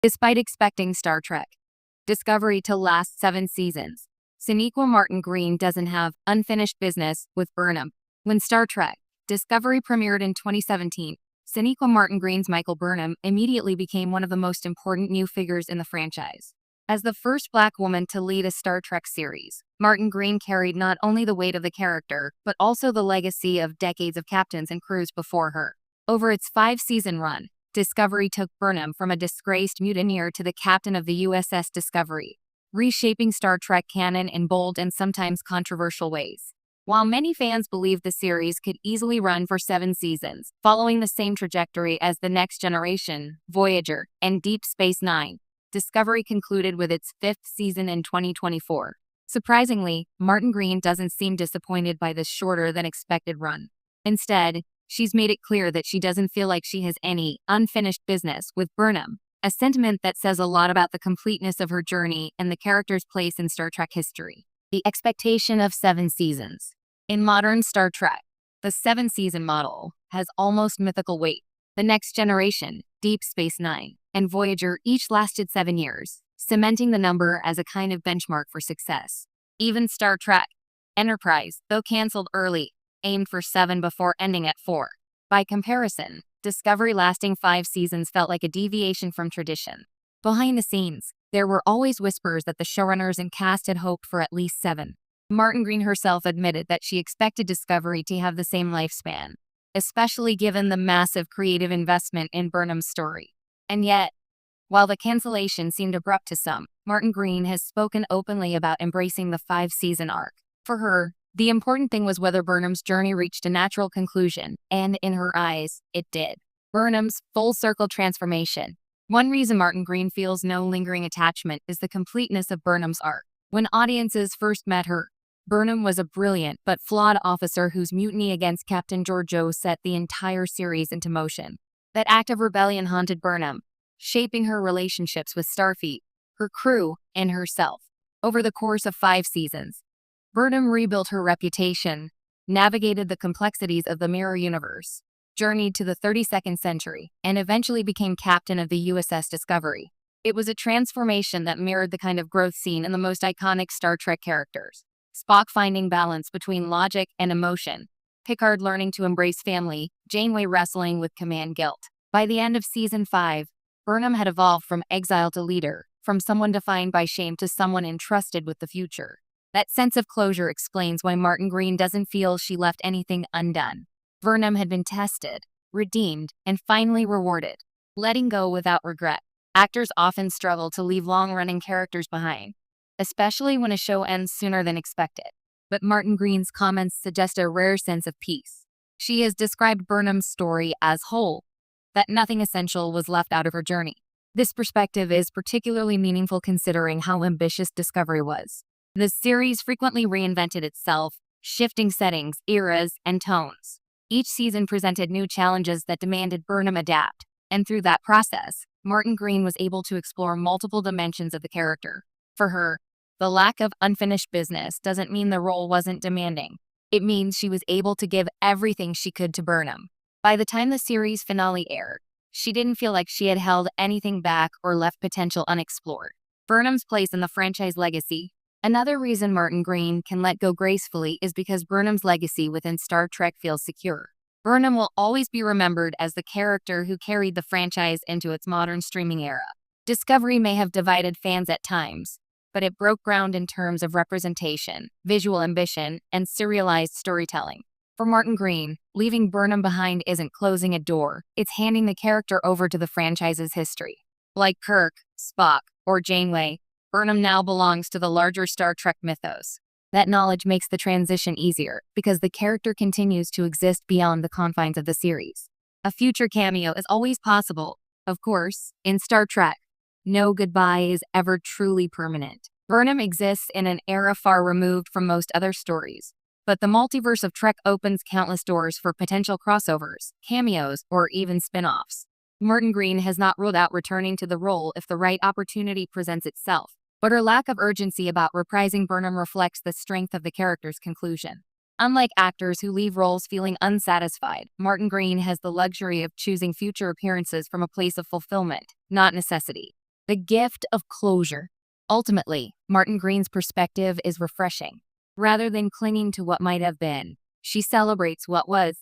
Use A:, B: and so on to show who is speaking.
A: Despite expecting Star Trek Discovery to last 7 seasons, Sonequa Martin Green doesn't have unfinished business with Burnham. When Star Trek Discovery premiered in 2017, Sonequa Martin Green's Michael Burnham immediately became one of the most important new figures in the franchise. As the first Black woman to lead a Star Trek series, Martin Green carried not only the weight of the character, but also the legacy of decades of captains and crews before her. Over its 5-season run, Discovery took Burnham from a disgraced mutineer to the captain of the USS Discovery, reshaping Star Trek canon in bold and sometimes controversial ways. While many fans believed the series could easily run for 7 seasons, following the same trajectory as The Next Generation, Voyager, and Deep Space Nine, Discovery concluded with its 5th season in 2024. Surprisingly, Martin Green doesn't seem disappointed by this shorter-than-expected run. Instead, she's made it clear that she doesn't feel like she has any unfinished business with Burnham, a sentiment that says a lot about the completeness of her journey and the character's place in Star Trek history. The expectation of 7 seasons. In modern Star Trek, the 7-season model has almost mythical weight. The Next Generation, Deep Space Nine, and Voyager each lasted 7 years, cementing the number as a kind of benchmark for success. Even Star Trek Enterprise, though canceled early, aimed for 7 before ending at 4. By comparison, Discovery lasting 5 seasons felt like a deviation from tradition. Behind the scenes, there were always whispers that the showrunners and cast had hoped for at least 7. Martin Green herself admitted that she expected Discovery to have the same lifespan, especially given the massive creative investment in Burnham's story. And yet, while the cancellation seemed abrupt to some, Martin Green has spoken openly about embracing the 5-season arc. For her, the important thing was whether Burnham's journey reached a natural conclusion, and in her eyes, it did. Burnham's full-circle transformation. One reason Martin Green feels no lingering attachment is the completeness of Burnham's arc. When audiences first met her, Burnham was a brilliant but flawed officer whose mutiny against Captain Georgiou set the entire series into motion. That act of rebellion haunted Burnham, shaping her relationships with Starfleet, her crew, and herself. Over the course of 5 seasons, Burnham rebuilt her reputation, navigated the complexities of the Mirror Universe, journeyed to the 32nd century, and eventually became captain of the USS Discovery. It was a transformation that mirrored the kind of growth seen in the most iconic Star Trek characters. Spock finding balance between logic and emotion, Picard learning to embrace family, Janeway wrestling with command guilt. By the end of Season 5, Burnham had evolved from exile to leader, from someone defined by shame to someone entrusted with the future. That sense of closure explains why Martin Green doesn't feel she left anything undone. Burnham had been tested, redeemed, and finally rewarded. Letting go without regret. Actors often struggle to leave long-running characters behind, especially when a show ends sooner than expected. But Martin Green's comments suggest a rare sense of peace. She has described Burnham's story as whole, that nothing essential was left out of her journey. This perspective is particularly meaningful considering how ambitious Discovery was. The series frequently reinvented itself, shifting settings, eras, and tones. Each season presented new challenges that demanded Burnham adapt, and through that process, Martin Green was able to explore multiple dimensions of the character. For her, the lack of unfinished business doesn't mean the role wasn't demanding. It means she was able to give everything she could to Burnham. By the time the series finale aired, she didn't feel like she had held anything back or left potential unexplored. Burnham's place in the franchise legacy. Another reason Martin Green can let go gracefully is because Burnham's legacy within Star Trek feels secure. Burnham will always be remembered as the character who carried the franchise into its modern streaming era. Discovery may have divided fans at times, but it broke ground in terms of representation, visual ambition, and serialized storytelling. For Martin Green, leaving Burnham behind isn't closing a door, it's handing the character over to the franchise's history. Like Kirk, Spock, or Janeway, Burnham now belongs to the larger Star Trek mythos. That knowledge makes the transition easier, because the character continues to exist beyond the confines of the series. A future cameo is always possible. Of course, in Star Trek, no goodbye is ever truly permanent. Burnham exists in an era far removed from most other stories, but the multiverse of Trek opens countless doors for potential crossovers, cameos, or even spin-offs. Martin Green has not ruled out returning to the role if the right opportunity presents itself, but her lack of urgency about reprising Burnham reflects the strength of the character's conclusion. Unlike actors who leave roles feeling unsatisfied, Martin Green has the luxury of choosing future appearances from a place of fulfillment, not necessity. The gift of closure. Ultimately, Martin Green's perspective is refreshing. Rather than clinging to what might have been, she celebrates what was